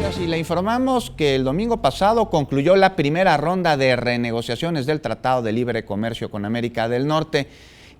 Noticias y le informamos que el domingo pasado concluyó la primera ronda de renegociaciones del Tratado de Libre Comercio con América del Norte.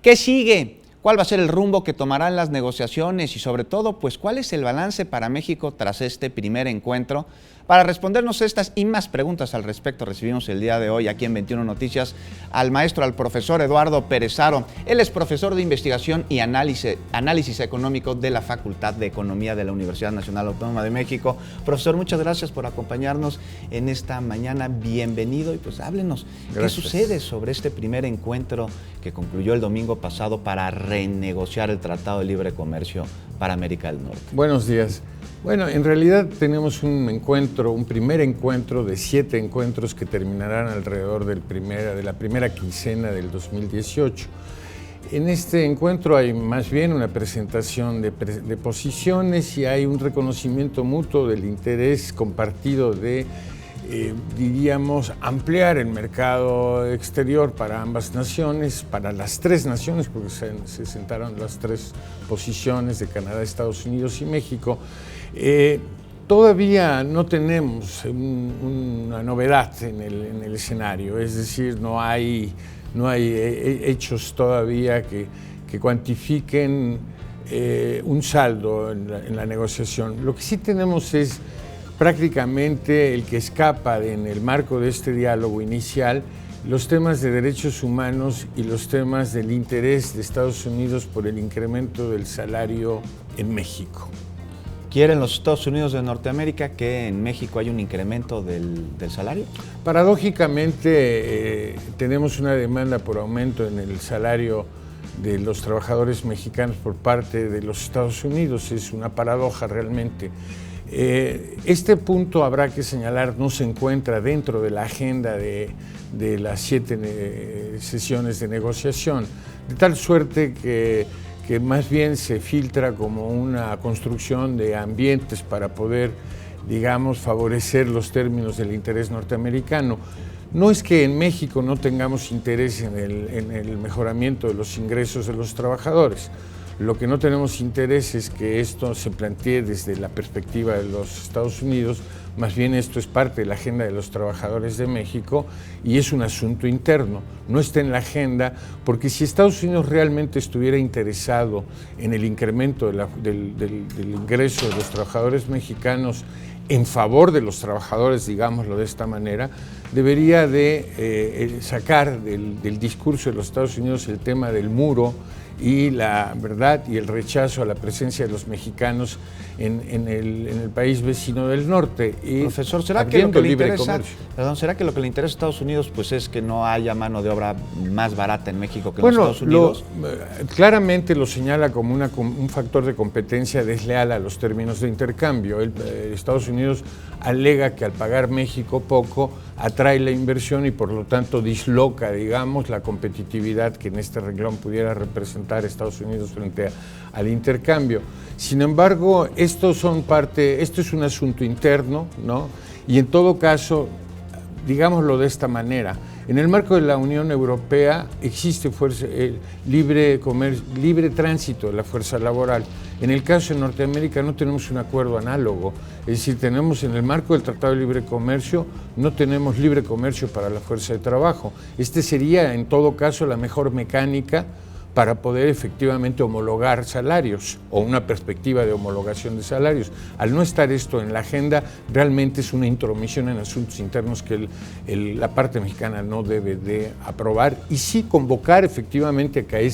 ¿Qué sigue? ¿Cuál va a ser el rumbo que tomarán las negociaciones? Y sobre todo, pues, ¿cuál es el balance para México tras este primer encuentro? Para respondernos estas y más preguntas al respecto, recibimos el día de hoy aquí en 21 Noticias al profesor Eduardo Pérez-Haro. Él es profesor de investigación y análisis económico de la Facultad de Economía de la Universidad Nacional Autónoma de México. Profesor, muchas gracias por acompañarnos en esta mañana. Bienvenido y pues háblenos. Gracias. ¿Qué sucede sobre este primer encuentro que concluyó el domingo pasado para renegociar el Tratado de Libre Comercio para América del Norte? Buenos días. Bueno, en realidad tenemos un primer encuentro de 7 encuentros que terminarán alrededor de la primera quincena del 2018. En este encuentro hay más bien una presentación de posiciones y hay un reconocimiento mutuo del interés compartido de, diríamos, ampliar el mercado exterior para ambas naciones, para las 3 naciones, porque se sentaron las 3 posiciones de Canadá, Estados Unidos y México. Todavía no tenemos una novedad en el escenario, es decir, no hay hechos todavía que cuantifiquen un saldo en la negociación. Lo que sí tenemos es prácticamente el que escapa en el marco de este diálogo inicial los temas de derechos humanos y los temas del interés de Estados Unidos por el incremento del salario en México. ¿Quieren los Estados Unidos de Norteamérica que en México haya un incremento del salario? Paradójicamente, tenemos una demanda por aumento en el salario de los trabajadores mexicanos por parte de los Estados Unidos. Es una paradoja realmente. Este punto, habrá que señalar, no se encuentra dentro de la agenda de las 7 sesiones de negociación, de tal suerte que más bien se filtra como una construcción de ambientes para poder, digamos, favorecer los términos del interés norteamericano. No es que en México no tengamos interés en el mejoramiento de los ingresos de los trabajadores. Lo que no tenemos interés es que esto se plantee desde la perspectiva de los Estados Unidos. Más bien esto es parte de la agenda de los trabajadores de México y es un asunto interno, no está en la agenda, porque si Estados Unidos realmente estuviera interesado en el incremento del ingreso de los trabajadores mexicanos en favor de los trabajadores, digámoslo de esta manera, debería de sacar del discurso de los Estados Unidos el tema del muro y la verdad y el rechazo a la presencia de los mexicanos en el país vecino del norte. Y profesor, ¿será que lo que le interesa a Estados Unidos pues es que no haya mano de obra más barata en México que en los Estados Unidos? Claramente lo señala como un factor de competencia desleal a los términos de intercambio. Estados Unidos alega que al pagar México poco atrae la inversión y por lo tanto disloca, digamos, la competitividad que en este renglón pudiera representar Estados Unidos frente al intercambio. Sin embargo, esto es un asunto interno, ¿no? Y en todo caso, digámoslo de esta manera, en el marco de la Unión Europea existe libre tránsito de la fuerza laboral. En el caso de Norteamérica no tenemos un acuerdo análogo, es decir, tenemos en el marco del Tratado de Libre Comercio, no tenemos libre comercio para la fuerza de trabajo. Este sería en todo caso la mejor mecánica para poder efectivamente homologar salarios o una perspectiva de homologación de salarios. Al no estar esto en la agenda, realmente es una intromisión en asuntos internos que la parte mexicana no debe de aprobar y sí convocar efectivamente a que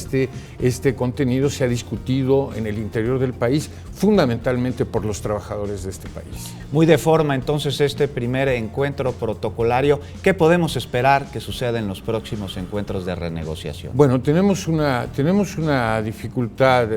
este contenido sea discutido en el interior del país, fundamentalmente por los trabajadores de este país. Muy de forma entonces este primer encuentro protocolario. ¿Qué podemos esperar que suceda en los próximos encuentros de renegociación? Bueno, tenemos una dificultad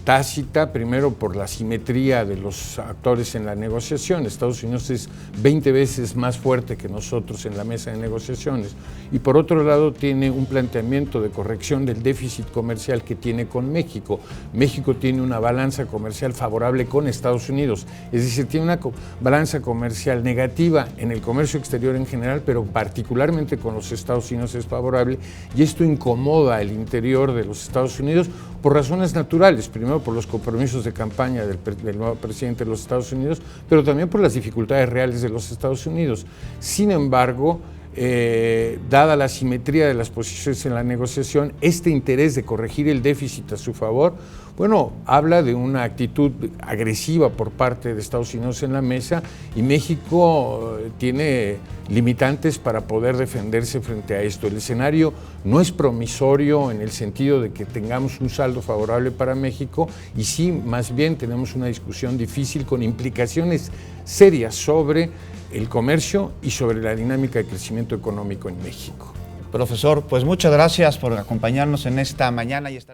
tácita, primero por la simetría de los actores en la negociación. Estados Unidos es 20 veces más fuerte que nosotros en la mesa de negociaciones y por otro lado tiene un planteamiento de corrección del déficit comercial que tiene con México. México tiene una balanza comercial favorable con Estados Unidos, es decir, tiene una balanza comercial negativa en el comercio exterior en general, pero particularmente con los Estados Unidos es favorable y esto incomoda el interés exterior de los Estados Unidos por razones naturales, primero por los compromisos de campaña del nuevo presidente de los Estados Unidos, pero también por las dificultades reales de los Estados Unidos. Sin embargo, dada la simetría de las posiciones en la negociación, este interés de corregir el déficit a su favor, bueno, habla de una actitud agresiva por parte de Estados Unidos en la mesa, y México tiene limitantes para poder defenderse frente a esto. El escenario no es promisorio en el sentido de que tengamos un saldo favorable para México, y sí, más bien tenemos una discusión difícil con implicaciones serias sobre el comercio y sobre la dinámica de crecimiento económico en México. Profesor, pues muchas gracias por acompañarnos en esta mañana y estaremos...